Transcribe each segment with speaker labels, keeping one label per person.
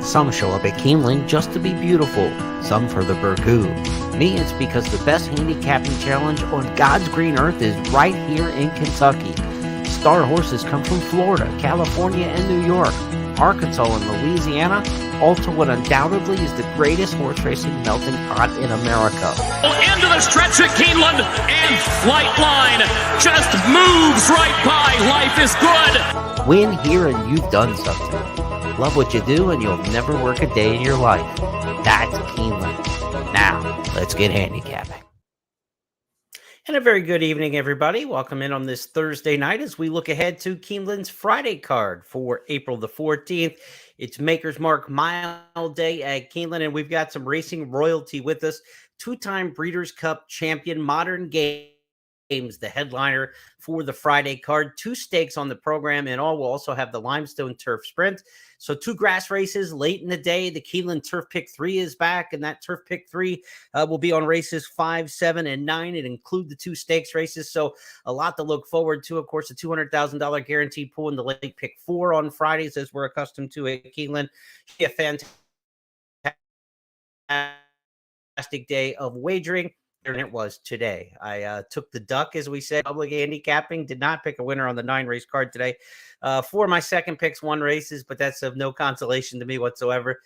Speaker 1: Some show up at Keeneland just to be beautiful, some for the burgoo. Me, it's because the best handicapping challenge on God's green earth is right here in Kentucky. Star horses come from Florida, California, and New York, Arkansas, and Louisiana, all to what undoubtedly is the greatest horse racing melting pot in America.
Speaker 2: Into the stretch at Keeneland, and Flight Line just moves right by. Life is good.
Speaker 1: Win here and you've done something. Love what you do and you'll never work a day in your life. That's Keeneland. Now, let's get handicapping. And a very good evening, everybody. Welcome in on this Thursday night as we look ahead to Keeneland's Friday card for April the 14th. It's Maker's Mark Mile Day at Keeneland, and we've got some racing royalty with us. Two-time Breeders' Cup champion, Modern Games, the headliner for the Friday card. 2 stakes on the program in all. We'll also have the Limestone Turf Sprint. So 2 grass races late in the day. The Keeneland Turf Pick 3 is back, and that Turf Pick 3 will be on races 5, 7, and 9 and include the 2 stakes races. So a lot to look forward to. Of course, the $200,000 guaranteed pool in the late Pick 4 on Fridays, as we're accustomed to at Keeneland. A fantastic day of wagering. And it was today. I took the duck, as we said, public handicapping, did not pick a winner on the 9-race card today. 4 of my second picks won races, but that's of no consolation to me whatsoever.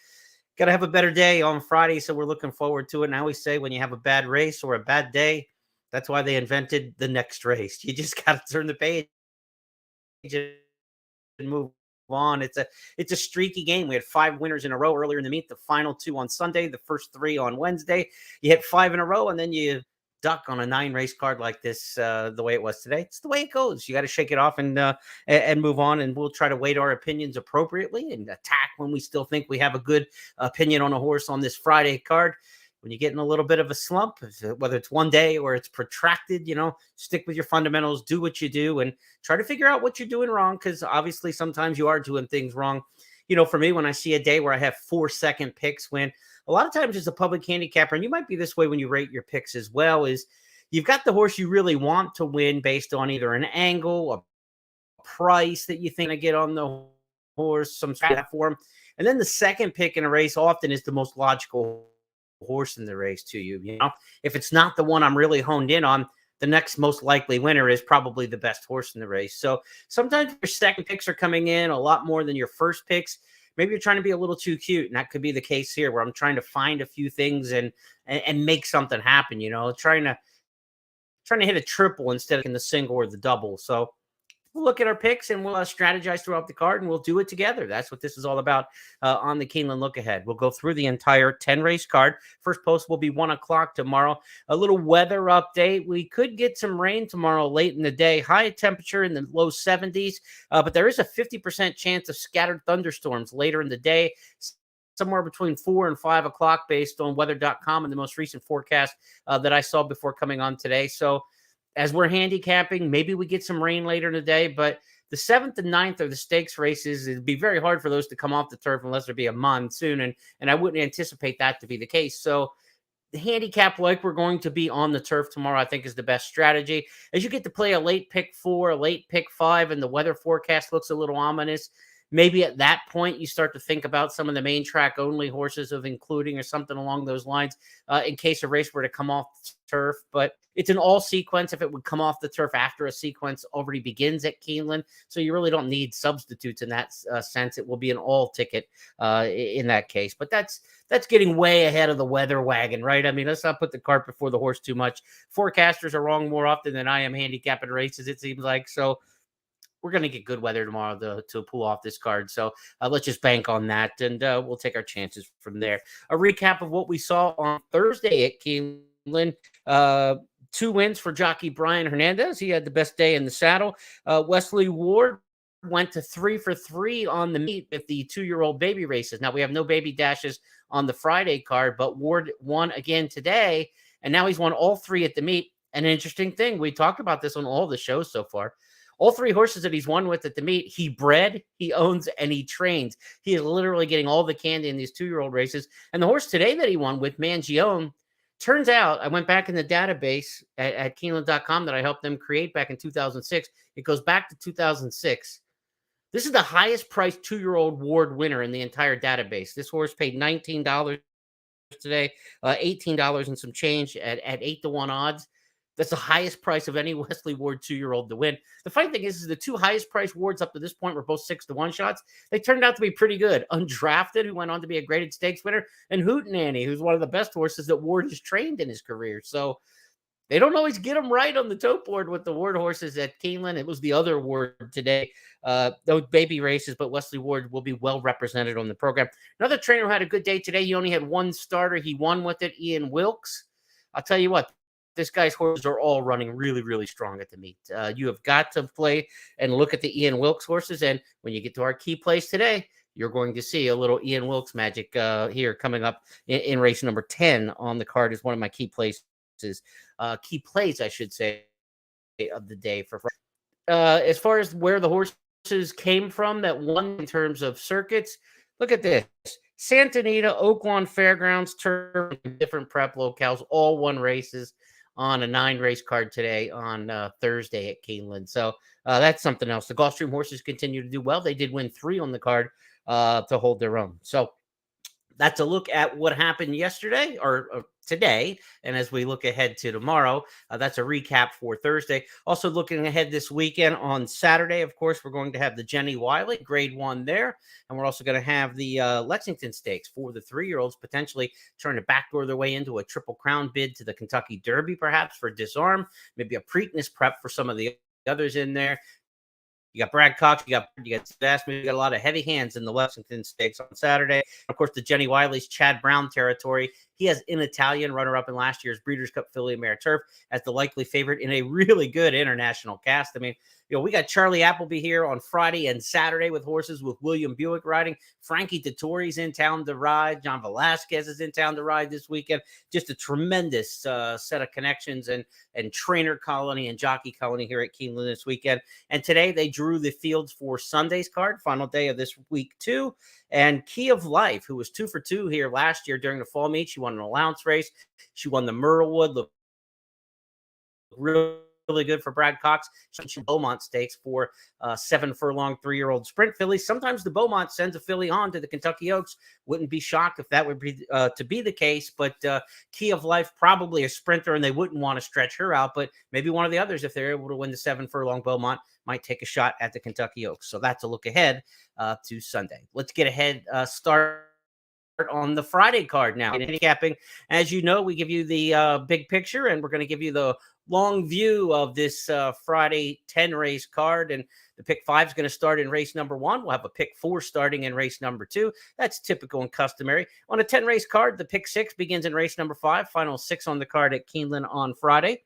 Speaker 1: Got to have a better day on Friday, so we're looking forward to it. And I always say when you have a bad race or a bad day, that's why they invented the next race. You just got to turn the page and move on. It's a streaky game. We had 5 winners in a row earlier in the meet, the final 2 on Sunday, the first 3 on Wednesday. You hit 5 in a row, and then you duck on a 9-race card like this, the way it was today. It's the way it goes. You got to shake it off and move on, and we'll try to weight our opinions appropriately and attack when we still think we have a good opinion on a horse on this Friday card. When you get in a little bit of a slump, whether it's one day or it's protracted, stick with your fundamentals, do what you do, and try to figure out what you're doing wrong, because obviously sometimes you are doing things wrong. For me, when I see a day where I have 4 second picks win, a lot of times as a public handicapper, and you might be this way when you rate your picks as well, is you've got the horse you really want to win based on either an angle, a price that you think to get on the horse, some form, and then the second pick in a race often is the most logical horse in the race to you. If it's not the one I'm really honed in on, the next most likely winner is probably the best horse in the race. So sometimes your second picks are coming in a lot more than your first picks. Maybe you're trying to be a little too cute, and that could be the case here, where I'm trying to find a few things and make something happen. Trying to hit a triple instead of in the single or the double. So we'll look at our picks and we'll strategize throughout the card, and we'll do it together. That's what this is all about on the Keeneland Look Ahead. We'll go through the entire 10-race card. First post will be 1 o'clock tomorrow. A little weather update. We could get some rain tomorrow late in the day. High temperature in the low 70s, but there is a 50% chance of scattered thunderstorms later in the day, somewhere between 4 and 5 o'clock based on weather.com and the most recent forecast that I saw before coming on today. So as we're handicapping, maybe we get some rain later in the day, but the 7th and 9th are the stakes races. It'd be very hard for those to come off the turf unless there be a monsoon, and I wouldn't anticipate that to be the case. So the handicap like we're going to be on the turf tomorrow, I think, is the best strategy. As you get to play a late pick 4, a late pick 5, and the weather forecast looks a little ominous, maybe at that point you start to think about some of the main track only horses of including or something along those lines in case a race were to come off the turf. But it's an all sequence if it would come off the turf after a sequence already begins at Keeneland. So you really don't need substitutes in that sense. It will be an all ticket in that case. But that's getting way ahead of the weather wagon, right? I mean, let's not put the cart before the horse too much. Forecasters are wrong more often than I am handicapping races, it seems like. So we're going to get good weather tomorrow to pull off this card. So let's just bank on that, and we'll take our chances from there. A recap of what we saw on Thursday at Keeneland. 2 wins for jockey Brian Hernandez. He had the best day in the saddle. Wesley Ward went to 3 for 3 on the meet with the 2-year-old baby races. Now, we have no baby dashes on the Friday card, but Ward won again today, and now he's won all 3 at the meet. And an interesting thing, we talked about this on all the shows so far. All 3 horses that he's won with at the meet, he bred, he owns, and he trains. He is literally getting all the candy in these 2-year-old races. And the horse today that he won with, Mangione, turns out, I went back in the database at Keeneland.com that I helped them create back in 2006. It goes back to 2006. This is the highest priced 2-year-old Ward winner in the entire database. This horse paid $19 today, $18 and some change at 8-1 odds. That's the highest price of any Wesley Ward 2-year-old to win. The funny thing is the two highest priced Wards up to this point were both 6-1 shots. They turned out to be pretty good. Undrafted, who went on to be a graded stakes winner, and Hootenanny, who's one of the best horses that Ward has trained in his career. So they don't always get them right on the tote board with the Ward horses at Keeneland. It was the other Ward today. Those baby races, but Wesley Ward will be well represented on the program. Another trainer who had a good day today. He only had one starter. He won with it, Ian Wilkes. I'll tell you what, this guy's horses are all running really, really strong at the meet. You have got to play and look at the Ian Wilkes horses. And when you get to our key place today, you're going to see a little Ian Wilkes magic here coming up in race number 10 on the card is one of my key places. Key plays, I should say, of the day. For as far as where the horses came from that won in terms of circuits, look at this. Santa Anita, Oaklawn Fairgrounds, Turf, different prep locales, all won races on a 9-race card today on Thursday at Keeneland. So that's something else. The Gulfstream horses continue to do well. They did win 3 on the card to hold their own. So that's a look at what happened yesterday or today. And as we look ahead to tomorrow, that's a recap for Thursday. Also looking ahead this weekend on Saturday, of course, we're going to have the Jenny Wiley grade 1 there. And we're also going to have the Lexington Stakes for the 3-year-olds, potentially trying to backdoor their way into a Triple Crown bid to the Kentucky Derby, perhaps for Disarm, maybe a Preakness prep for some of the others in there. You got Brad Cox, you got Sebastian, you got a lot of heavy hands in the Lexington Stakes on Saturday. Of course, the Jenny Wiley's Chad Brown territory. He has in Italian runner-up in last year's Breeders' Cup Filly Mare Turf as the likely favorite in a really good international cast. I mean, we got Charlie Appleby here on Friday and Saturday with horses with William Buick riding. Frankie Dettori's in town to ride. John Velasquez is in town to ride this weekend. Just a tremendous set of connections and trainer colony and jockey colony here at Keeneland this weekend. And today they drew the fields for Sunday's card, final day of this week too. And Key of Life, who was 2 for 2 here last year during the fall meet. She won an allowance race. She won the Myrtlewood. Looked really good for Brad Cox. She Beaumont Stakes for 7 furlong 3-year-old sprint fillies. Sometimes the Beaumont sends a filly on to the Kentucky Oaks. Wouldn't be shocked if that would be to be the case. But Key of Life, probably a sprinter, and they wouldn't want to stretch her out. But maybe one of the others, if they're able to win the 7 furlong Beaumont, might take a shot at the Kentucky Oaks. So that's a look ahead to Sunday. Let's get ahead, start on the Friday card now. In handicapping, as you know, we give you the big picture, and we're going to give you the long view of this Friday 10-race card. And the pick 5 is going to start in race number 1. We'll have a pick 4 starting in race number 2. That's typical and customary. On a 10-race card, the pick 6 begins in race number 5. Final 6 on the card at Keeneland on Friday.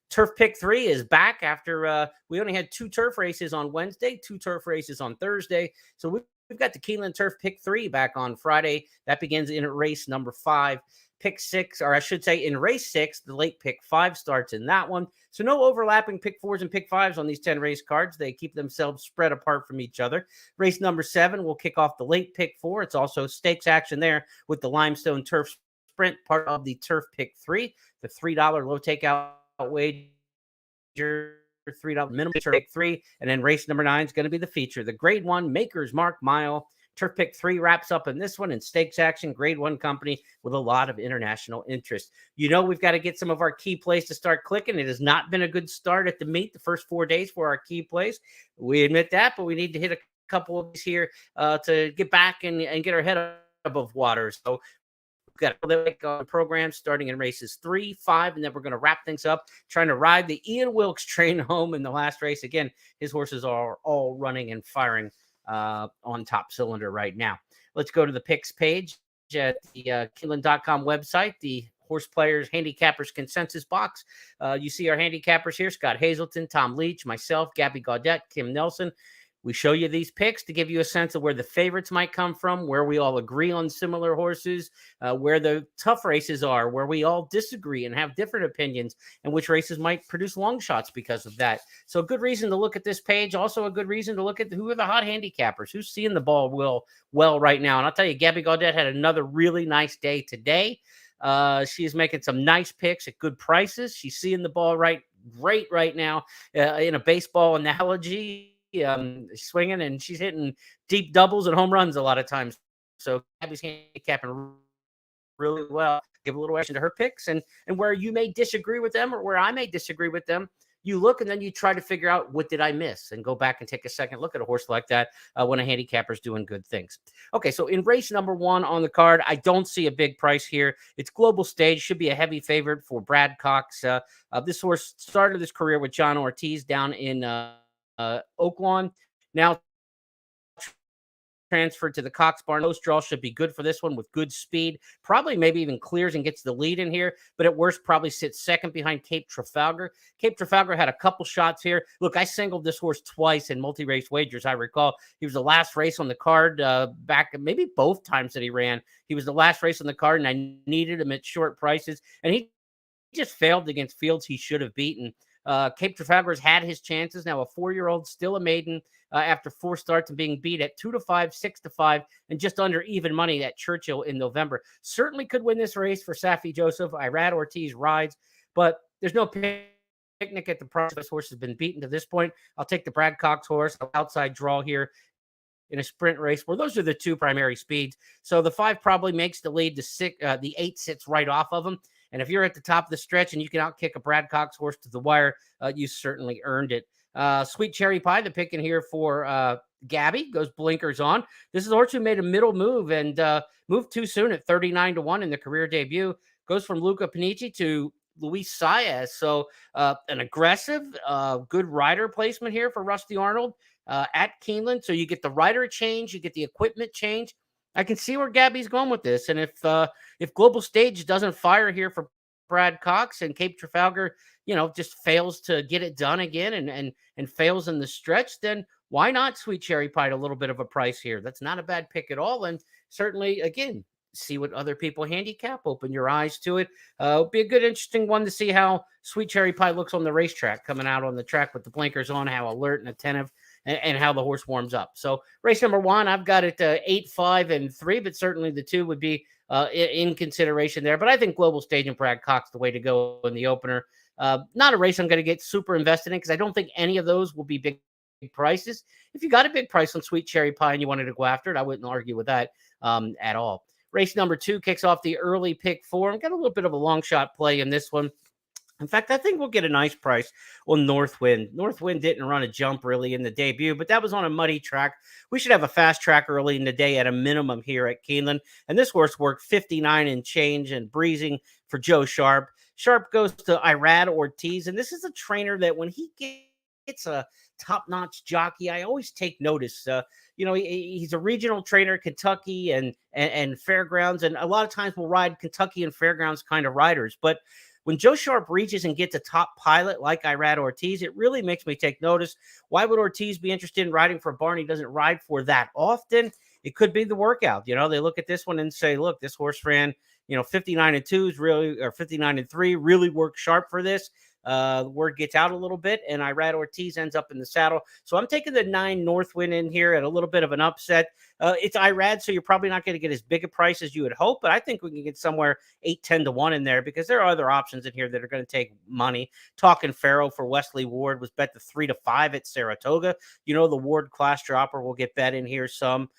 Speaker 1: Turf pick 3 is back after we only had 2 turf races on Wednesday, 2 turf races on Thursday. So we've got the Keeneland Turf pick 3 back on Friday. That begins in race number 5. Pick 6, or I should say in race 6, the late pick 5 starts in that one. So no overlapping pick 4s and pick 5s on these 10 race cards. They keep themselves spread apart from each other. Race number 7 will kick off the late pick 4. It's also stakes action there with the Limestone Turf Sprint, part of the Turf pick 3. The $3 low takeout wager, $3 minimum pick 3, and then race number 9 is going to be the feature. The grade 1 Maker's Mark Mile Turf pick 3 wraps up in this one, in stakes action, grade 1 company with a lot of international interest. We've got to get some of our key plays to start clicking. It has not been a good start at the meet the first 4 days for our key plays. We admit that, but we need to hit a couple of these here to get back and get our head above water. So got a program starting in races 3, 5, and then we're going to wrap things up trying to ride the Ian Wilkes train home in the last race. Again, his horses are all running and firing on top cylinder right now. Let's go to the picks page at the Keeneland.com website, the Horse Players Handicappers Consensus box. You see our handicappers here: Scott Hazelton, Tom Leach, myself, Gabby Gaudette, Kim Nelson. We show you these picks to give you a sense of where the favorites might come from, where we all agree on similar horses, where the tough races are, where we all disagree and have different opinions, and which races might produce long shots because of that. So a good reason to look at this page. Also a good reason to look at who are the hot handicappers, who's seeing the ball well right now. And I'll tell you, Gabby Gaudette had another really nice day today. She is making some nice picks at good prices. She's seeing the ball great right now in a baseball analogy. swinging, and she's hitting deep doubles and home runs a lot of times. So Gabby's handicapping really well. Give a little action to her picks, and where you may disagree with them or where I may disagree with them, you look and then you try to figure out what did I miss and go back and take a second look at a horse like that when a handicapper's doing good things. Okay, so in race number 1 on the card, I don't see a big price here. It's Global Stage, should be a heavy favorite for Brad Cox. This horse started his career with John Ortiz down in Oaklawn. Now transferred to the Cox Barn. Post draw should be good for this one with good speed. Probably maybe even clears and gets the lead in here, but at worst probably sits second behind Cape Trafalgar. Cape Trafalgar had a couple shots here. Look, I singled this horse twice in multi-race wagers. I recall he was the last race on the card back, maybe both times that he ran. He was the last race on the card, and I needed him at short prices, and he just failed against fields he should have beaten. Cape Trafalgar's had his chances. Now a 4-year-old, still a maiden after 4 starts and being beat at 2-5, 6-5, and just under even money at Churchill in November. Certainly could win this race for Safi Joseph. Irad Ortiz rides, but there's no picnic at the price. This horse has been beaten to this point. I'll take the Brad Cox horse, outside draw here in a sprint race where those are the 2 primary speeds. So the 5 probably makes the lead. The 8 sits right off of them. And if you're at the top of the stretch and you can outkick a Brad Cox horse to the wire, you certainly earned it. Sweet Cherry Pie, the pick in here for Gabby, goes blinkers on. This is a horse who made a middle move and moved too soon at 39-1 in the career debut. Goes from Luca Panici to Luis Saez. So an aggressive, good rider placement here for Rusty Arnold at Keeneland. So you get the rider change, you get the equipment change. I can see where Gabby's going with this. And if Global Stage doesn't fire here for Brad Cox and Cape Trafalgar, just fails to get it done again and fails in the stretch, then why not Sweet Cherry Pie at a little bit of a price here? That's not a bad pick at all. And certainly, again, see what other people handicap. Open your eyes to it. It'll be a good, interesting one to see how Sweet Cherry Pie looks on the racetrack, coming out on the track with the blinkers on, how alert and attentive, and how the horse warms up. So race number 1, I've got it 8, 5, and 3, but certainly the 2 would be in consideration there. But I think Global Stage and Brad Cox the way to go in the opener. Not a race I'm going to get super invested in because I don't think any of those will be big prices. If you got a big price on Sweet Cherry Pie and you wanted to go after it, I wouldn't argue with that at all. Race number 2 kicks off the early pick 4. I've got a little bit of a long shot play in this one. In fact, I think we'll get a nice price on Northwind. Northwind didn't run a jump really in the debut, but that was on a muddy track. We should have a fast track early in the day at a minimum here at Keeneland. And this horse worked 59 and change and breezing for Joe Sharp. Sharp goes to Irad Ortiz, and this is a trainer that when he gets a top-notch jockey, I always take notice. He's a regional trainer, Kentucky and Fairgrounds, and a lot of times we'll ride Kentucky and Fairgrounds kind of riders. But when Joe Sharp reaches and gets a top pilot like Irad Ortiz, it really makes me take notice. Why would Ortiz be interested in riding for a barn he doesn't ride for that often? It could be the workout. They look at this one and say, look, this horse ran, 59-2 is really, or 59-3 really worked Sharp for this. The word gets out a little bit, and Irad Ortiz ends up in the saddle. So I'm taking the 9 Northwind in here at a little bit of an upset. It's Irad, so you're probably not going to get as big a price as you would hope, but I think we can get somewhere 8-10-1 in there because there are other options in here that are going to take money. Talking Pharaoh for Wesley Ward was bet to 3-5 at Saratoga. The Ward class dropper will get bet in here some.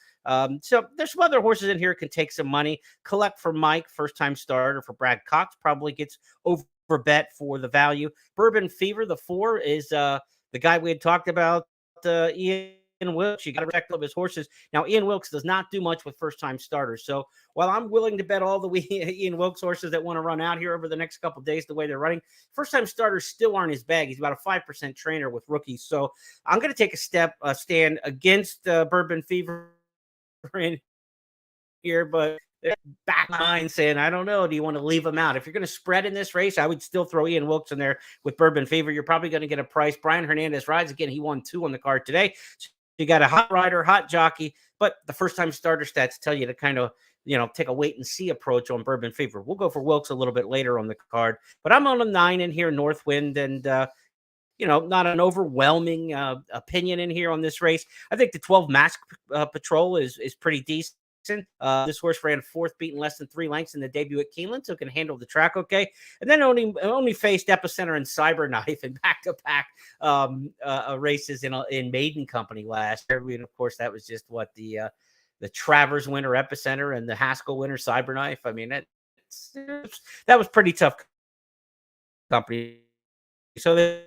Speaker 1: So there's some other horses in here can take some money. Collect for Mike, first-time starter for Brad Cox, probably gets over bet for the value. Bourbon Fever, the 4, is the guy we had talked about, Ian Wilkes. You got to respect of his horses. Now, Ian Wilkes does not do much with first-time starters. So while I'm willing to bet all the Ian Wilkes horses that want to run out here over the next couple of days the way they're running, first-time starters still aren't his bag. He's about a 5% trainer with rookies. So I'm going to take a stand against Bourbon Fever in here, but back line saying, I don't know, do you want to leave him out? If you're going to spread in this race, I would still throw Ian Wilkes in there with Bourbon Fever. You're probably going to get a price. Brian Hernandez rides again. He won 2 on the card today. So you got a hot rider, hot jockey, but the first-time starter stats tell you to kind of, take a wait-and-see approach on Bourbon Fever. We'll go for Wilkes a little bit later on the card, but I'm on a 9 in here, Northwind, and not an overwhelming opinion in here on this race. I think the 12 Mask Patrol is pretty decent. This horse ran fourth, beaten less than 3 lengths in the debut at Keeneland, so can handle the track okay. And then only faced Epicenter and Cyberknife in back-to-back races in Maiden Company last year. And of course, that was just what the Travers winner Epicenter and the Haskell winner Cyberknife. I mean, that was pretty tough company. So the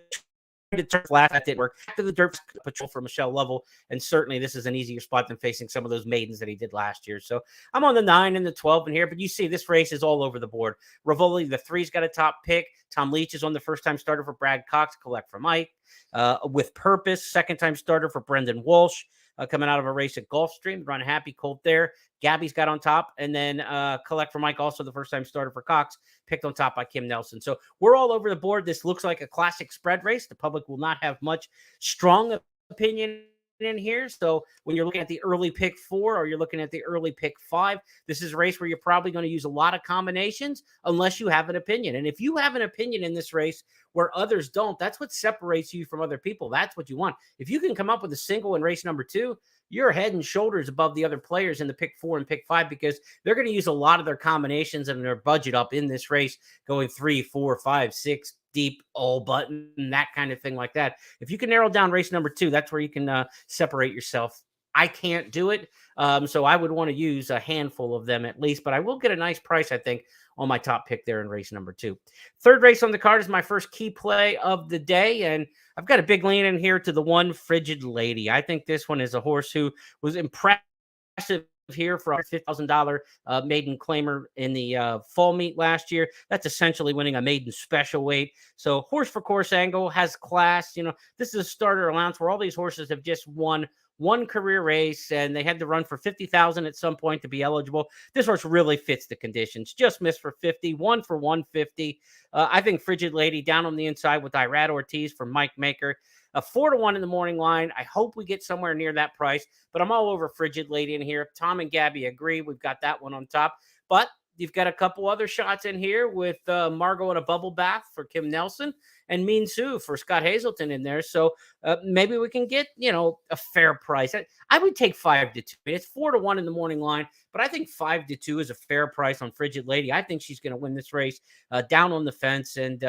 Speaker 1: turf last, that didn't work. After the dirt patrol for Michelle Lovell, and certainly this is an easier spot than facing some of those maidens that he did last year. So I'm on the 9 and the 12 in here, but you see this race is all over the board. Rivoli, the 3's got a top pick. Tom Leach is on the first-time starter for Brad Cox, collect for Mike. With Purpose, second-time starter for Brendan Walsh. Coming out of a race at Gulfstream, run Happy Colt there. Gabby's got on top, and then collect for Mike, also the first-time starter for Cox, picked on top by Kim Nelson. So we're all over the board. This looks like a classic spread race. The public will not have much strong opinion in here. So when you're looking at the early pick 4 or you're looking at the early pick 5, this is a race where you're probably going to use a lot of combinations unless you have an opinion. And if you have an opinion in this race where others don't, that's what separates you from other people. That's what you want. If you can come up with a single in race number 2, you're head and shoulders above the other players in the pick 4 and pick 5, because they're going to use a lot of their combinations and their budget up in this race, going 3, 4, 5, 6 deep, all button, that kind of thing like that. If you can narrow down race number 2, that's where you can separate yourself. I can't do it. So I would want to use a handful of them at least, but I will get a nice price, I think, on my top pick there in race number 2. Third race on the card is my first key play of the day, and I've got a big lean in here to the 1 Frigid Lady. I think this one is a horse who was impressive here for a $50,000 maiden claimer in the fall meet last year. That's essentially winning a maiden special weight. So horse for course angle, has class. You know, this is a starter allowance where all these horses have just won one career race, and they had to run for 50,000 at some point to be eligible. This horse really fits the conditions. Just missed for 50, 1 for 150. I think Frigid Lady down on the inside with Irad Ortiz for Mike Maker. A 4-1 in the morning line. I hope we get somewhere near that price, but I'm all over Frigid Lady in here. Tom and Gabby agree. We've got that one on top, but you've got a couple other shots in here with Margot in a bubble bath for Kim Nelson and Mean Sue for Scott Hazelton in there. So maybe we can get, a fair price. I would take 5-2. It's 4-1 in the morning line, but I think 5-2 is a fair price on Frigid Lady. I think she's going to win this race down on the fence. And,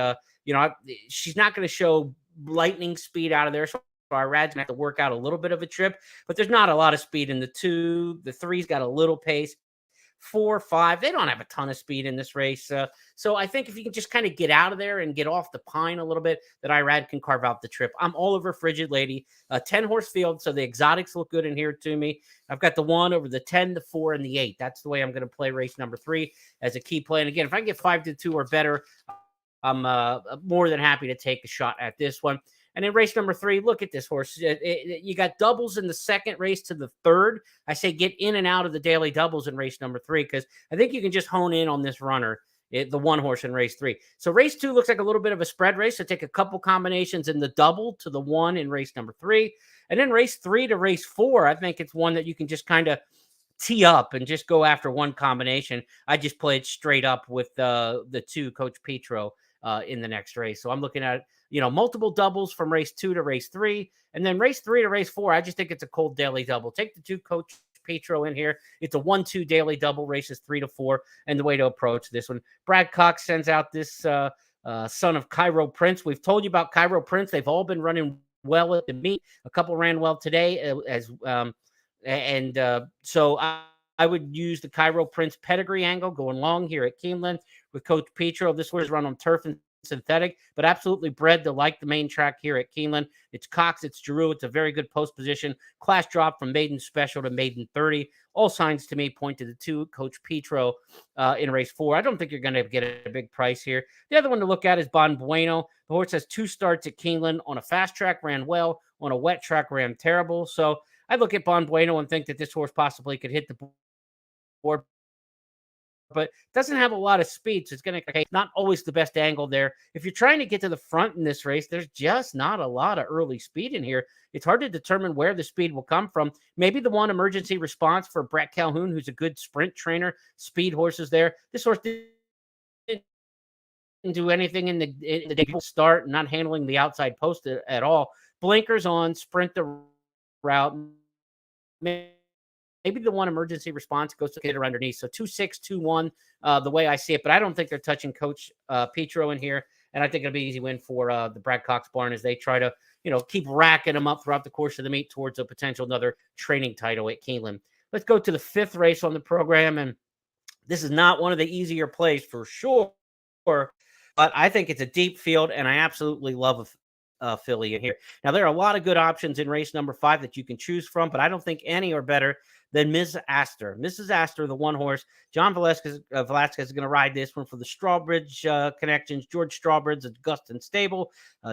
Speaker 1: she's not going to show lightning speed out of there. So Irad's going to have to work out a little bit of a trip, but there's not a lot of speed in the 2. The 3's got a little pace. 4, 5, they don't have a ton of speed in this race. So I think if you can just kind of get out of there and get off the pine a little bit, that Irad can carve out the trip. I'm all over Frigid Lady. 10-horse field, so the exotics look good in here to me. I've got the 1 over the 10, the 4, and the 8. That's the way I'm going to play race number 3 as a key play. And again, if I can get 5-2 or better, I'm more than happy to take a shot at this one. And in race number 3, look at this horse. You got doubles in the second race to the 3rd. I say get in and out of the daily doubles in race number 3, because I think you can just hone in on this runner, the 1 horse in race 3. So race 2 looks like a little bit of a spread race. So take a couple combinations in the double to the 1 in race number 3. And then race 3 to race 4, I think it's one that you can just kind of tee up and just go after one combination. I just played straight up with the 2 Coach Petro in the next race. So I'm looking at multiple doubles from race 2 to race 3. And then race 3 to race 4, I just think it's a cold daily double. Take the 2 Coach Petro in here. It's a 1-2 daily double, races 3 to 4. And the way to approach this one, Brad Cox sends out this son of Cairo Prince. We've told you about Cairo Prince. They've all been running well at the meet. A couple ran well today so I would use the Cairo Prince pedigree angle going long here at Keeneland with Coach Petro. This was run on turf and synthetic, but absolutely bred to like the main track here at Keeneland. It's Cox, it's Giroux. It's a very good post position. Class drop from maiden special to maiden 30. All signs to me point to the 2 Coach Petro in race 4. I don't think you're going to get a big price here. The other one to look at is Bon Bueno. The horse has 2 starts at Keeneland. On a fast track, ran well. On a wet track, ran terrible. So I look at Bon Bueno and think that this horse possibly could hit the board, but doesn't have a lot of speed. So it's going to not always the best angle there. If you're trying to get to the front in this race, there's just not a lot of early speed in here. It's hard to determine where the speed will come from. Maybe the 1 Emergency Response for Brett Calhoun, who's a good sprint trainer, speed horses there. This horse didn't do anything in the debut start, not handling the outside post at all. Blinkers on, sprint the route. maybe the one emergency response goes to get her underneath. So 2-6, 2-1, the way I see it. But I don't think they're touching Coach Petro in here. And I think it'll be an easy win for the Brad Cox barn as they try to, keep racking them up throughout the course of the meet towards a potential another training title at Keeneland. Let's go to the 5th race on the program. And this is not one of the easier plays for sure, but I think it's a deep field, and I absolutely love a filly in here. Now, there are a lot of good options in race number 5 that you can choose from, but I don't think any are better than Mrs. Astor. Mrs. Astor, the one horse. John Velasquez is going to ride this one for the Strawbridge connections. George Strawbridge's Augustin Stable.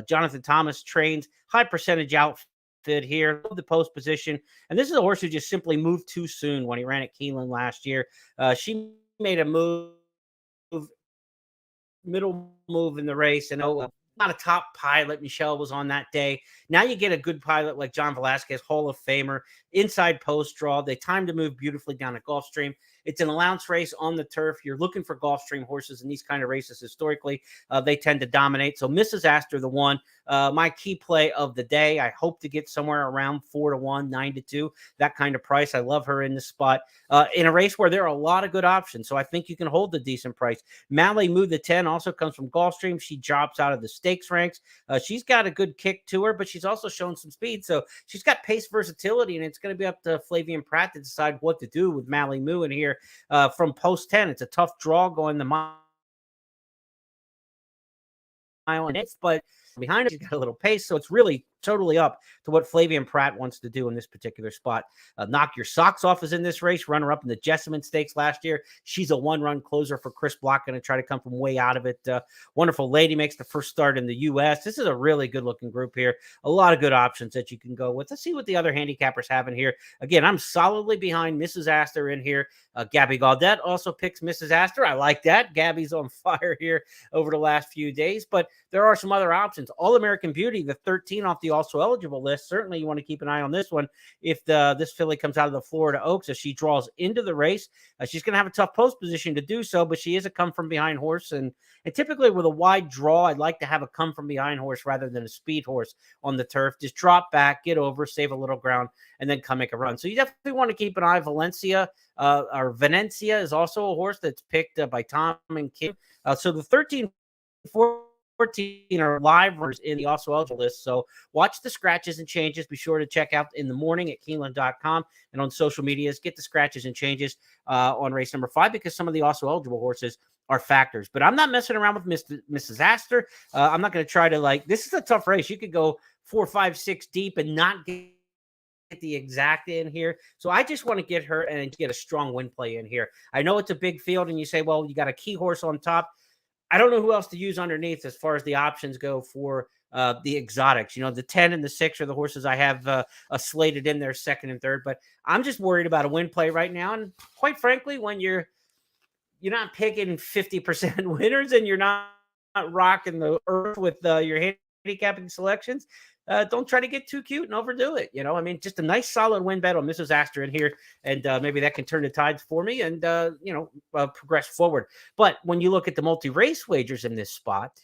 Speaker 1: Jonathan Thomas trains. High percentage outfit here. Love the post position. And this is a horse who just simply moved too soon when he ran at Keeneland last year. She made a middle move in the race, and not a top pilot. Michelle was on that day. Now you get a good pilot like John Velasquez, Hall of Famer, inside post draw. They timed to move beautifully down at Gulfstream. It's an allowance race on the turf. You're looking for Gulfstream horses in these kind of races historically. They tend to dominate. So Mrs. Astor, the one, my key play of the day. I hope to get somewhere around 4-1, 9-2, that kind of price. I love her in the spot in a race where there are a lot of good options. So I think you can hold the decent price. Mally Moo, the 10, also comes from Gulfstream. She drops out of the stakes ranks. She's got a good kick to her, but she's also shown some speed. So she's got pace versatility, and it's going to be up to Flavian Pratt to decide what to do with Mally Moo in here. From post 10, it's a tough draw going the mile and it's, but behind it, she's got a little pace. So it's really totally up to what Flavian Pratt wants to do in this particular spot. Knock Your Socks Off is in this race, runner up in the Jessamine Stakes last year. She's a one-run closer for Chris Block, going to try to come from way out of it. Wonderful Lady makes the first start in the U.S. This is a really good-looking group here. A lot of good options that you can go with. Let's see what the other handicappers have in here. Again, I'm solidly behind Mrs. Astor in here. Gabby Gaudette also picks Mrs. Astor. I like that. Gabby's on fire here over the last few days, but there are some other options. All-American Beauty, the 13 off the also eligible list. Certainly you want to keep an eye on this one. If this filly comes out of the Florida Oaks, as she draws into the race, she's going to have a tough post position to do so, but she is a come from behind horse. And typically with a wide draw, I'd like to have a come from behind horse rather than a speed horse on the turf. Just drop back, get over, save a little ground, and then come make a run. So you definitely want to keep an eye. Valencia is also a horse that's picked by Tom and Kim. So the 13, 14 are live in the also eligible list. So watch the scratches and changes. Be sure to check out in the morning at Keeneland.com and on social medias. Get the scratches and changes on race number 5 because some of the also eligible horses are factors. But I'm not messing around with Mrs. Astor. I'm not going to try to this is a tough race. You could go 4, 5, 6 deep and not get the exact in here. So I just want to get her and get a strong win play in here. I know it's a big field and you say, well, you got a key horse on top. I don't know who else to use underneath as far as the options go for the exotics. The 10 and the 6 are the horses I have slated in there second and third, but I'm just worried about a win play right now. And quite frankly, when you're not picking 50% winners and you're not rocking the earth with your handicapping selections, don't try to get too cute and overdo it. Just a nice solid win bet on Mrs. Astor in here. And maybe that can turn the tides for me and, progress forward. But when you look at the multi-race wagers in this spot,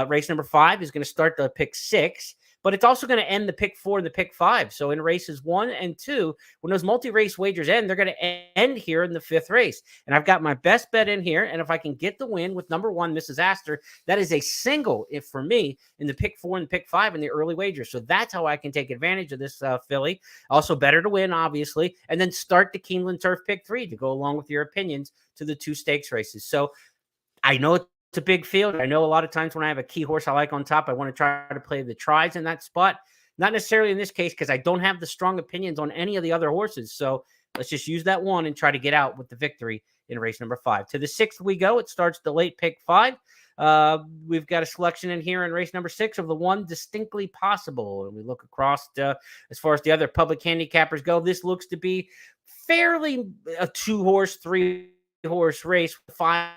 Speaker 1: race number 5 is going to start the pick 6. But it's also going to end the pick 4 and the pick 5. So in races 1 and 2, when those multi-race wagers end, they're going to end here in the 5th race. And I've got my best bet in here. And if I can get the win with number 1, Mrs. Astor, that is a single for me in the pick 4 and pick 5 in the early wagers. So that's how I can take advantage of this filly. Also better to win, obviously. And then start the Keeneland Turf pick 3 to go along with your opinions to the 2 stakes races. So I know it's a big field. I know a lot of times when I have a key horse I like on top, I want to try to play the tries in that spot. Not necessarily in this case because I don't have the strong opinions on any of the other horses. So let's just use that one and try to get out with the victory in race number 5. To the 6th we go. It starts the late pick 5. We've got a selection in here in race number 6 of the one Distinctly Possible. And we look across as far as the other public handicappers go. This looks to be fairly a 2-horse, 3-horse race with 5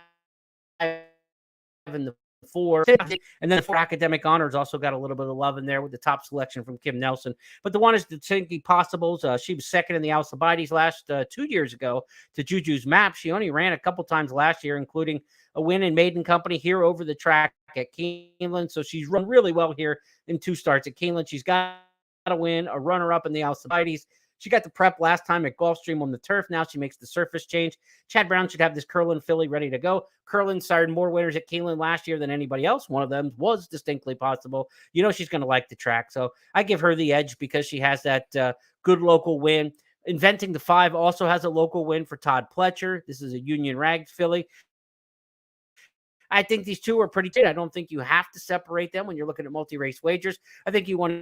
Speaker 1: and the 4, and then the 4 Academic Honors also got a little bit of love in there with the top selection from Kim Nelson. But the one is Distinctly Possibles. She was second in the Alcibiades last 2 years ago to Juju's Map. She only ran a couple times last year, including a win in Maiden Company here over the track at Keeneland. So she's run really well here in 2 starts at Keeneland. She's got a win, a runner-up in the Alcibiades. She got the prep last time at Gulfstream on the turf. Now she makes the surface change. Chad Brown should have this Keeneland filly ready to go. Keeneland sired more winners at Keeneland last year than anybody else. One of them was distinctly possible. You know she's going to like the track. So I give her the edge because she has that good local win. Inventing the 5 also has a local win for Todd Pletcher. This is a Union Rags filly. I think these two are pretty good. I don't think you have to separate them when you're looking at multi-race wagers. I think you want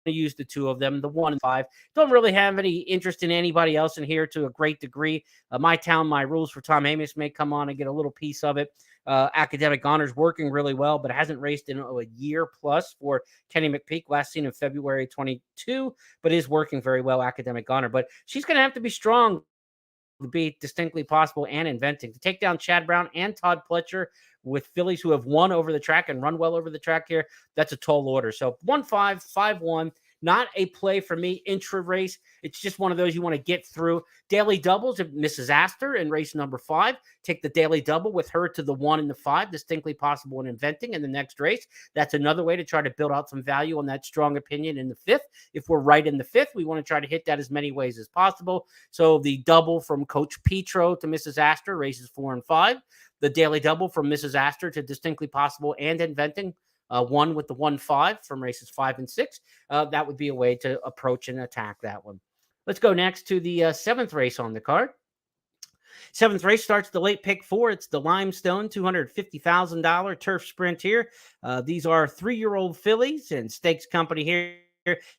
Speaker 1: to use the two of them, the 1 and 5. Don't really have any interest in anybody else in here to a great degree. My Town, My Rules for Tom Amis may come on and get a little piece of it. Academic Honors working really well, but hasn't raced in a year plus for Kenny McPeak, last seen in February 22, but is working very well, Academic Honor. But she's going to have to be strong to be distinctly possible and inventing. To take down Chad Brown and Todd Pletcher with fillies who have won over the track and run well over the track here, that's a tall order. So 1-5, 5-1, not a play for me intra race. It's just one of those you want to get through. Daily doubles of Mrs. Astor in race number 5. Take the daily double with her to the 1 and the 5, distinctly possible in inventing in the next race. That's another way to try to build out some value on that strong opinion in the 5th. If we're right in the 5th, we want to try to hit that as many ways as possible. So the double from Coach Petro to Mrs. Astor, races 4 and 5. The daily double from Mrs. Astor to distinctly possible and inventing, 1 with the 1-5 from races 5 and 6. That would be a way to approach and attack that one. Let's go next to the 7th race on the card. 7th race starts the late pick 4. It's the Limestone $250,000 turf sprint here. These are 3-year-old fillies and stakes company here.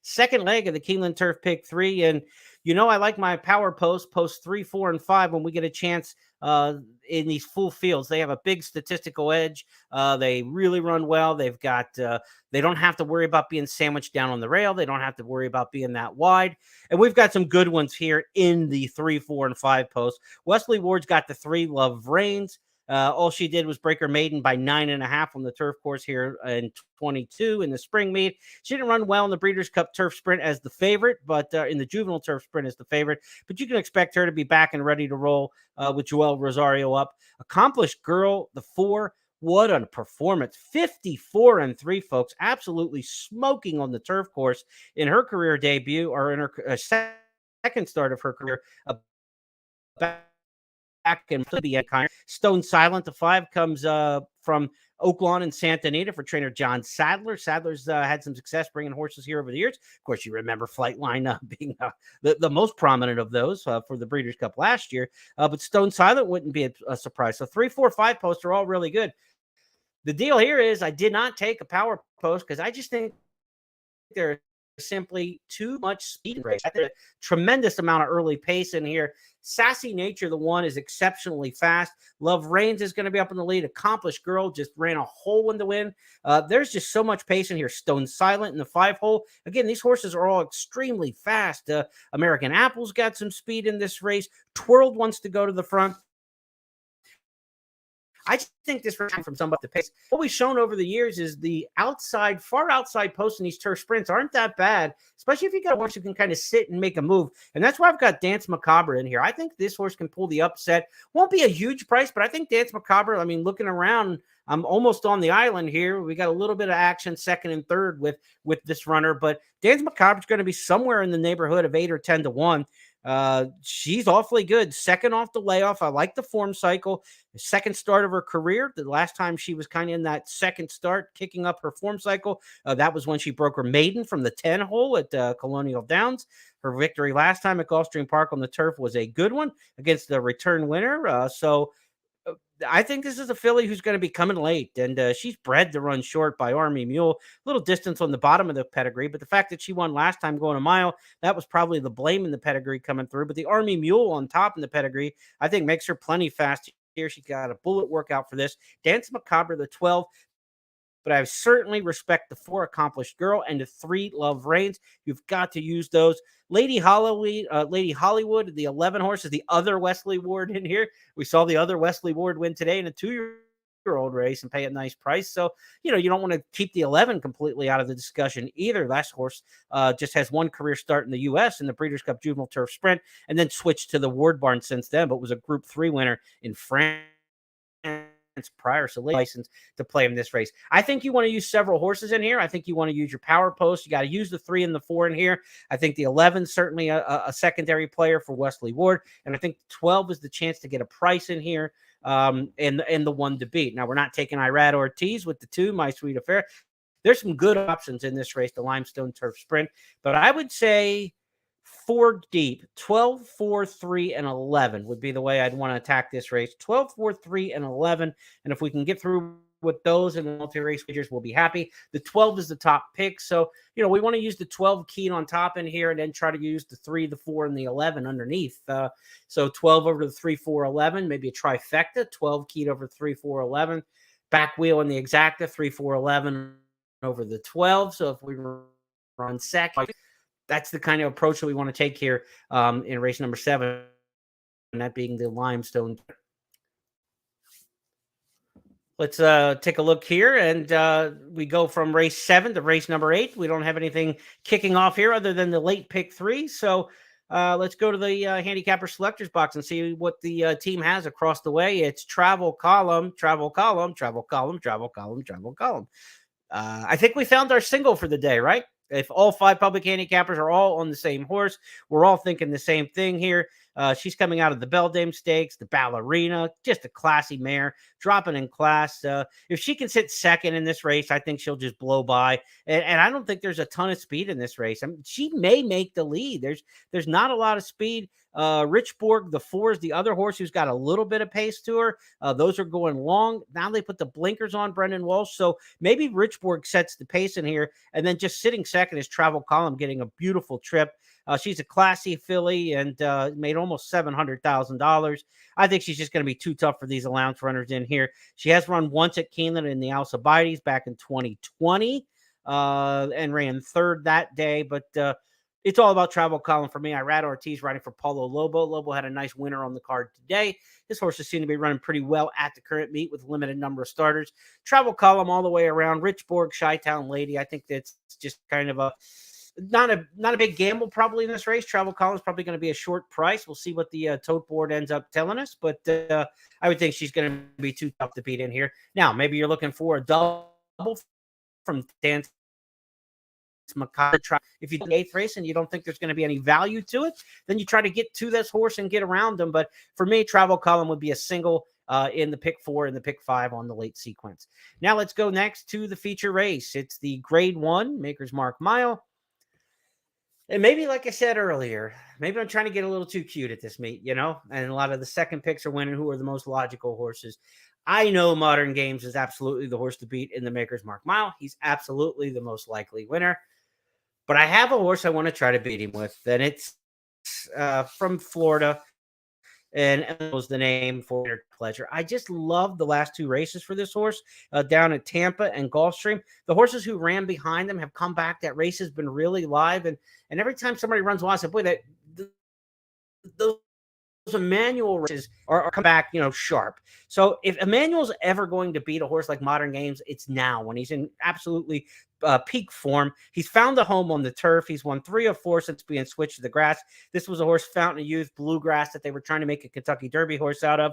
Speaker 1: Second leg of the Keeneland Turf Pick 3. And you know I like my power post 3, 4, and 5 when we get a chance in these full fields. They have a big statistical edge. They really run well. They've got they don't have to worry about being sandwiched down on the rail. They don't have to worry about being that wide. And we've got some good ones here in the 3, 4, and 5 posts. Wesley Ward's got the 3, Love Reigns. All she did was break her maiden by 9.5 on the turf course here in 22 in the spring meet. She didn't run well in the Breeders' Cup Turf Sprint as the favorite, but in the Juvenile Turf Sprint as the favorite. But you can expect her to be back and ready to roll with Joel Rosario up. Accomplished Girl, the 4. What a performance. 54 and 3, folks. Absolutely smoking on the turf course in her career debut, or in her second start of her career. Back in the Stone Silent, the 5, comes from Oaklawn and Santa Anita for trainer John Sadler. Sadler's had some success bringing horses here over the years. Of course, you remember Flightline being the most prominent of those for the Breeders' Cup last year. But Stone Silent wouldn't be a surprise. So 3, 4, 5 posts are all really good. The deal here is I did not take a power post because I just think there's simply too much speed in race. There's a tremendous amount of early pace in here. Sassy Nature, the 1, is exceptionally fast. Love Reigns is going to be up in the lead. Accomplished Girl just ran a hole in the wind. There's just so much pace in here. Stone Silent in the 5 hole. Again, these horses are all extremely fast. American Apple's got some speed in this race. Twirled wants to go to the front. I just think this ran from somebody to pace. What we've shown over the years is the outside, far outside posts in these turf sprints aren't that bad, especially if you got a horse who can kind of sit and make a move. And that's why I've got Dance Macabre in here. I think this horse can pull the upset. Won't be a huge price, but I think Dance Macabre, I mean, looking around, I'm almost on the island here. We got a little bit of action second and third with this runner, but Dance Macabre is going to be somewhere in the neighborhood of 8 or 10 to 1. She's awfully good. Second off the layoff. I like the form cycle. The second start of her career. The last time she was kind of in that second start, kicking up her form cycle. That was when she broke her maiden from the 10 hole at Colonial Downs. Her victory last time at Gulfstream Park on the turf was a good one against the return winner. So I think this is a filly who's going to be coming late, and she's bred to run short by Army Mule. A little distance on the bottom of the pedigree, but the fact that she won last time going a mile, that was probably the blame in the pedigree coming through. But the Army Mule on top in the pedigree, I think makes her plenty fast here. She got a bullet workout for this. Dance Macabre, the 12. But I certainly respect the 4, Accomplished Girl, and the 3, Love Reigns. You've got to use those. Lady Hollywood, the 11 horse, is the other Wesley Ward in here. We saw the other Wesley Ward win today in a 2-year-old race and pay a nice price. So, you don't want to keep the 11 completely out of the discussion either. Last horse just has 1 career start in the U.S. in the Breeders' Cup Juvenile Turf Sprint, and then switched to the Ward Barn since then, but was a Group 3 winner in France prior, so license to play him this race. I think you want to use several horses in here. I think you want to use your power post. You got to use the 3 and the 4 in here. I think the 11 certainly a secondary player for Wesley Ward, and I think 12 is the chance to get a price in here, and the 1 to beat. Now we're not taking Irad Ortiz with the 2, My Sweet Affair. There's some good options in this race, the Limestone Turf Sprint, but I would say 4 deep, 12, 4, 3, and 11 would be the way I'd want to attack this race. 12, 4, 3, and 11. And if we can get through with those and the multi-race wagers, we'll be happy. The 12 is the top pick. So, we want to use the 12 keyed on top in here and then try to use the 3, the 4, and the 11 underneath. So 12 over the 3, 4, 11, maybe a trifecta, 12 keyed over 3, 4, 11. Back wheel in the exacta, 3, 4, 11 over the 12. So if we run second, that's the kind of approach that we want to take here in race number 7, and that being the Limestone. Let's take a look here, and we go from race 7 to race number 8. We don't have anything kicking off here other than the late pick 3. So let's go to the handicapper selectors box and see what the team has across the way. It's travel column, travel column, travel column, travel column, travel column. I think we found our single for the day, right? If all 5 public handicappers are all on the same horse, we're all thinking the same thing here. She's coming out of the Beldame Stakes, the Ballerina, just a classy mare, dropping in class. If she can sit second in this race, I think she'll just blow by. And I don't think there's a ton of speed in this race. I mean, she may make the lead. There's not a lot of speed. Richborg, the 4 is the other horse who's got a little bit of pace to her. Those are going long. Now they put the blinkers on Brendan Walsh. So maybe Richborg sets the pace in here. And then just sitting second is Travel Column, getting a beautiful trip. She's a classy filly and made almost $700,000. I think she's just going to be too tough for these allowance runners in here. She has run once at Keeneland in the Alcibiades back in 2020 and ran 3rd that day. But it's all about Travel Column for me. Irad Ortiz riding for Paulo Lobo. Lobo had a nice winner on the card today. His horses seem to be running pretty well at the current meet with a limited number of starters. Travel Column all the way around. Richborg, Chi-Town Lady. I think that's just kind of a not a big gamble probably in this race. Travel Column is probably going to be a short price. We'll see what the tote board ends up telling us, but I would think she's going to be too tough to beat in here. Now, maybe you're looking for a double from Dan Makai. If you do the 8th race and you don't think there's going to be any value to it, then you try to get to this horse and get around them. But for me, Travel Column would be a single in the pick 4 and the pick 5 on the late sequence. Now let's go next to the feature race. It's the Grade 1 Maker's Mark Mile. And maybe, like I said earlier, maybe I'm trying to get a little too cute at this meet, and a lot of the second picks are winning, who are the most logical horses. I know Modern Games is absolutely the horse to beat in the Maker's Mark Mile. He's absolutely the most likely winner. But I have a horse I want to try to beat him with, and it's from Florida, and it was the name for your pleasure. I just love the last 2 races for this horse down at Tampa and Gulfstream. The horses who ran behind them have come back. That race has been really live, and every time somebody runs wild, I said, boy, those Emmanuel races are come back, sharp. So if Emmanuel's ever going to beat a horse like Modern Games, it's now when he's in absolutely peak form. He's found a home on the turf. He's won 3 of 4 since being switched to the grass. This was a horse, Fountain of Youth, Bluegrass, that they were trying to make a Kentucky Derby horse out of.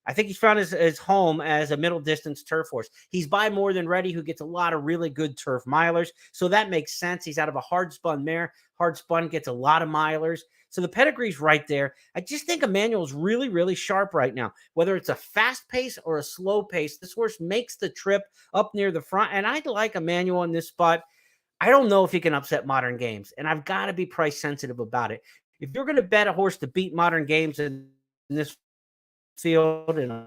Speaker 1: I think he's found his home as a middle distance turf horse. He's by More Than Ready, who gets a lot of really good turf milers. So that makes sense. He's out of a hard spun mare. Hard spun gets a lot of milers. So the pedigree's right there. I just think Emmanuel's really, really sharp right now. Whether it's a fast pace or a slow pace, this horse makes the trip up near the front. And I'd like Emmanuel in this spot. I don't know if he can upset Modern Games, and I've got to be price sensitive about it. If you're going to bet a horse to beat Modern Games in this field, and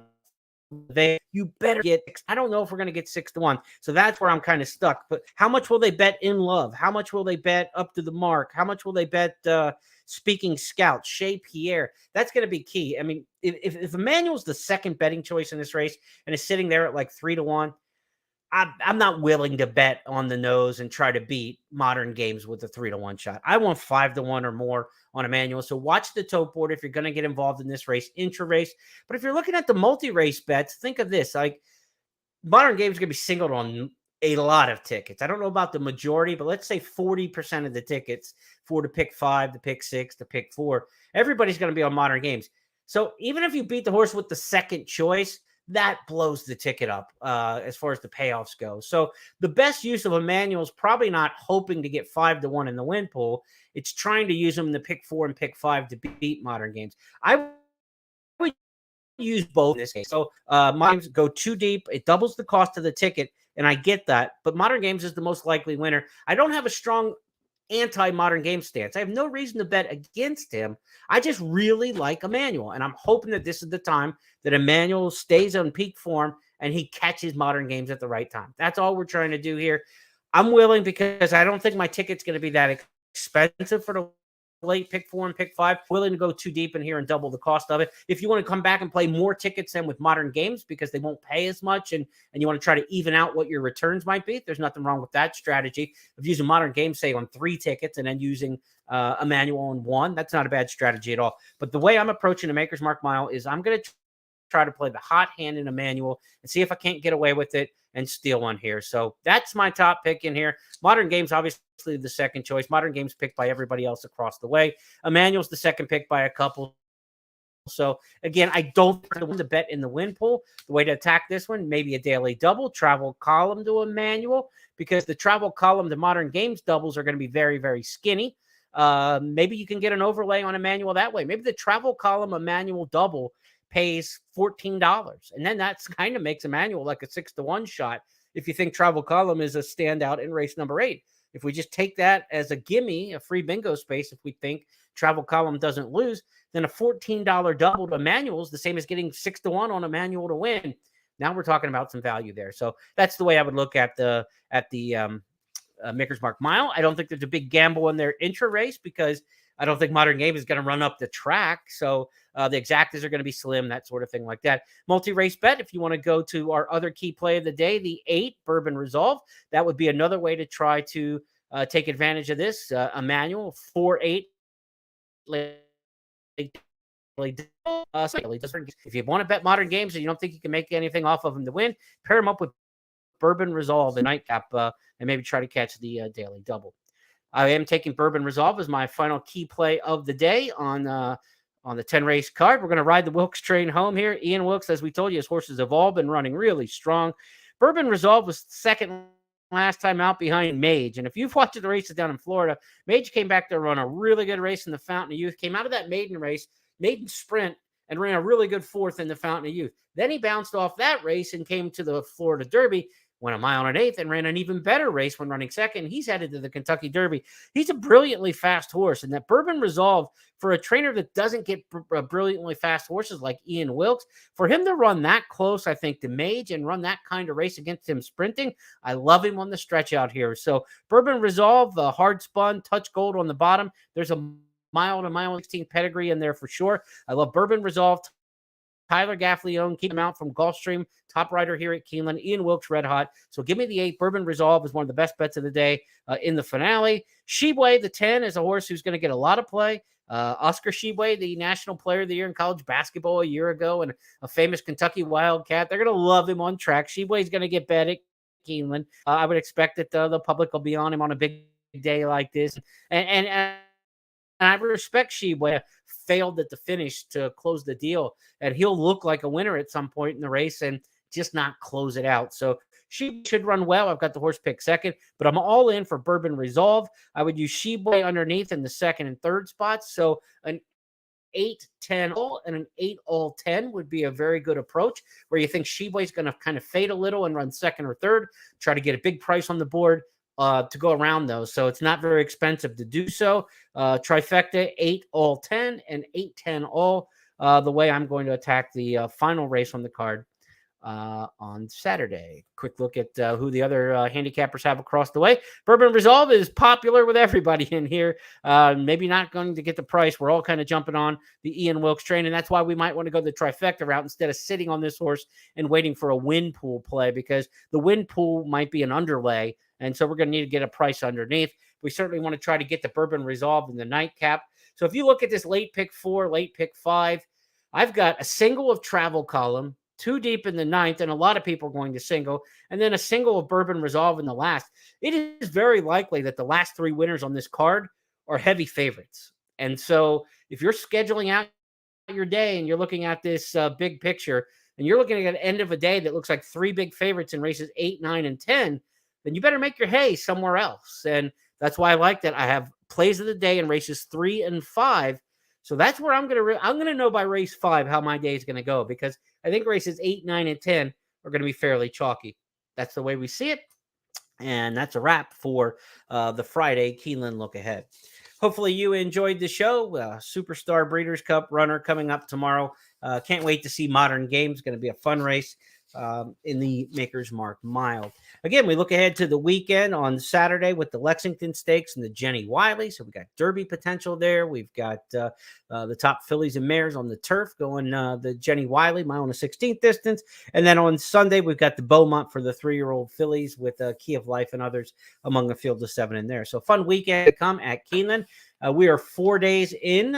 Speaker 1: you better get, I don't know if we're going to get 6-1. So that's where I'm kind of stuck. But how much will they bet In Love? How much will they bet Up to the Mark? How much will they bet Speaking Scout, Chez Pierre? That's going to be key. I mean, if Emmanuel's the second betting choice in this race and is sitting there at like 3-1, I'm not willing to bet on the nose and try to beat Modern Games with a 3-1 shot. I want 5-1 or more on Emmanuel. So watch the tote board if you're going to get involved in this race, intra-race. But if you're looking at the multi-race bets, think of this. Like, Modern Games is going to be singled on a lot of tickets. I don't know about the majority, but let's say 40% of the tickets for the pick 5, the pick 6, the pick 4. Everybody's going to be on Modern Games. So even if you beat the horse with the second choice, that blows the ticket up as far as the payoffs go. So the best use of Emmanuel is probably not hoping to get 5-1 in the win pool. It's trying to use them in the pick 4 and pick 5 to beat modern games. I would use both in this case. So mine go too deep. It doubles the cost of the ticket, and I get that. But modern games is the most likely winner. I don't have a strong anti-modern game stance. I have no reason to bet against him. I just really like Emmanuel, and I'm hoping that this is the time that Emmanuel stays on peak form and he catches modern games at the right time. That's all we're trying to do here. I'm willing, because I don't think my ticket's going to be that expensive for the late pick 4 and pick 5. Willing to go too deep in here and double the cost of it. If you want to come back and play more tickets than with modern games because they won't pay as much, and you want to try to even out what your returns might be, there's nothing wrong with that strategy of using modern games, say, on 3 tickets and then using Emmanuel on 1. That's not a bad strategy at all. But the way I'm approaching the Maker's Mark Mile is I'm going to try to play the hot hand in Emmanuel and see if I can't get away with it and steal one here. So that's my top pick in here. Modern games, obviously the second choice. Modern games picked by everybody else across the way. Emmanuel's the second pick by a couple. So again, I don't want to bet in the win pool. The way to attack this one, maybe a daily double, travel column to Emmanuel, because the travel column to modern games doubles are going to be very, very skinny. Maybe you can get an overlay on Emmanuel that way. Maybe the travel column Emmanuel double pays $14. And then that's kind of makes Emmanuel like a 6-1 shot if you think travel column is a standout in race number 8. If we just take that as a gimme, a free bingo space, if we think travel column doesn't lose, then a $14 double to Emmanuel is the same as getting 6-1 on Emmanuel to win. Now we're talking about some value there. So that's the way I would look at the Maker's Mark Mile. I don't think there's a big gamble in their intra race because I don't think modern game is going to run up the track. So the exactas are going to be slim, that sort of thing like that. Multi-race bet, if you want to go to our other key play of the day, the 8 Bourbon Resolve, that would be another way to try to take advantage of this. Emmanuel, 4-8. If you want to bet modern games and you don't think you can make anything off of them to win, pair them up with Bourbon Resolve and nightcap and maybe try to catch the daily double. I am taking Bourbon Resolve as my final key play of the day on the 10-race card. We're going to ride the Wilkes train home here. Ian Wilkes, as we told you, his horses have all been running really strong. Bourbon Resolve was second last time out behind Mage. And if you've watched the races down in Florida, Mage came back to run a really good race in the Fountain of Youth, came out of that maiden race, maiden sprint, and ran a really good 4th in the Fountain of Youth. Then he bounced off that race and came to the Florida Derby, went a mile and 1/8 and ran an even better race when running second. He's headed to the Kentucky Derby. He's a brilliantly fast horse, and that Bourbon Resolve, for a trainer that doesn't get brilliantly fast horses like Ian Wilkes, for him to run that close, I think, to Mage and run that kind of race against him sprinting, I love him on the stretch out here. So Bourbon Resolve, hard spun, touch gold on the bottom. There's a mile to mile 16 pedigree in there for sure. I love Bourbon Resolve. Tyler Gaffleone, keep him out from Gulfstream, top rider here at Keeneland. Ian Wilkes, red hot. So give me the 8. Bourbon Resolve is one of the best bets of the day in the finale. Sheboy, the 10, is a horse who's going to get a lot of play. Oscar Sheboy, the National Player of the Year in college basketball a year ago, and a famous Kentucky Wildcat. They're going to love him on track. Sheboy's going to get bet at Keeneland. I would expect that the public will be on him on a big day like this. And I respect Sheboy. Failed at the finish to close the deal, and he'll look like a winner at some point in the race and just not close it out. So she should run well. I've got the horse pick second, but I'm all in for Bourbon Resolve. I would use Sheboy underneath in the second and third spots. So an 8-10 all and an 8 all 10 would be a very good approach, where you think Sheboy's going to kind of fade a little and run second or third, try to get a big price on the board to go around those. So it's not very expensive to do so. Trifecta, 8 all 10 and 8-10 all, the way I'm going to attack the final race on the card on Saturday. Quick look at who the other handicappers have across the way. Bourbon Resolve is popular with everybody in here. Maybe not going to get the price. We're all kind of jumping on the Ian Wilkes train, and that's why we might want to go the trifecta route instead of sitting on this horse and waiting for a win pool play, because the win pool might be an underlay, and so we're going to need to get a price underneath. We certainly want to try to get the Bourbon Resolve in the nightcap. So if you look at this late pick 4, late pick 5, I've got a single of Travel Column, 2 deep in the 9th, and a lot of people are going to single, and then a single of Bourbon Resolve in the last. It is very likely that the last 3 winners on this card are heavy favorites. And so if you're scheduling out your day and you're looking at this big picture, and you're looking at an end of a day that looks like 3 big favorites in races 8, 9, and 10, then you better make your hay somewhere else. And that's why I like that. I have plays of the day in races 3 and 5. So that's where I'm gonna know by race 5 how my day is gonna go, because I think races 8, 9, and 10 are gonna be fairly chalky. That's the way we see it. And that's a wrap for the Friday Keeneland look ahead. Hopefully you enjoyed the show. Superstar Breeders' Cup runner coming up tomorrow. Can't wait to see Modern Games. Going to be a fun race in the Maker's Mark Mile. Again, we look ahead to the weekend on Saturday with the Lexington Stakes and the Jenny Wiley. So we got Derby potential there. We've got the top fillies and mares on the turf going the Jenny Wiley, mile and a 16th distance. And then on Sunday, we've got the Beaumont for the 3-year-old fillies with Key of Life and others among a field of 7 in there. So fun weekend to come at Keeneland. We are 4 days in.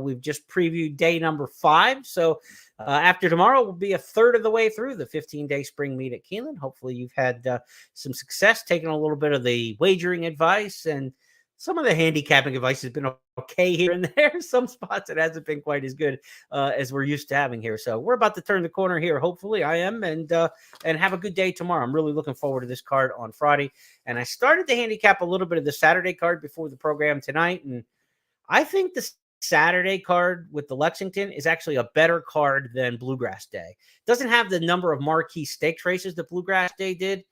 Speaker 1: We've just previewed day number 5. So after tomorrow, we'll be a third of the way through the 15-day spring meet at Keeneland. Hopefully you've had some success, taking a little bit of the wagering advice, and some of the handicapping advice has been okay here and there. Some spots it hasn't been quite as good as we're used to having here. So we're about to turn the corner here. Hopefully I am, and have a good day tomorrow. I'm really looking forward to this card on Friday. And I started to handicap a little bit of the Saturday card before the program tonight. And I think the Saturday card with the Lexington is actually a better card than Bluegrass Day. It doesn't have the number of marquee stakes races that Bluegrass Day did,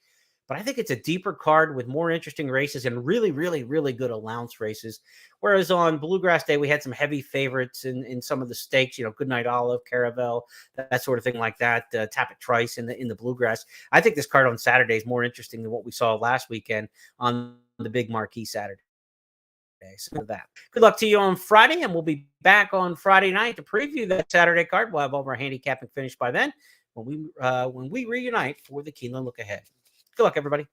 Speaker 1: but I think it's a deeper card with more interesting races and really, really, really good allowance races. Whereas on Bluegrass Day, we had some heavy favorites in some of the stakes, Goodnight Olive, Caravel, that sort of thing like that, Tappet Trice in the Bluegrass. I think this card on Saturday is more interesting than what we saw last weekend on the big marquee Saturday. So that. Good luck to you on Friday, and we'll be back on Friday night to preview that Saturday card. We'll have all of our handicapping finished by then when we reunite for the Keeneland look ahead. Good luck, everybody.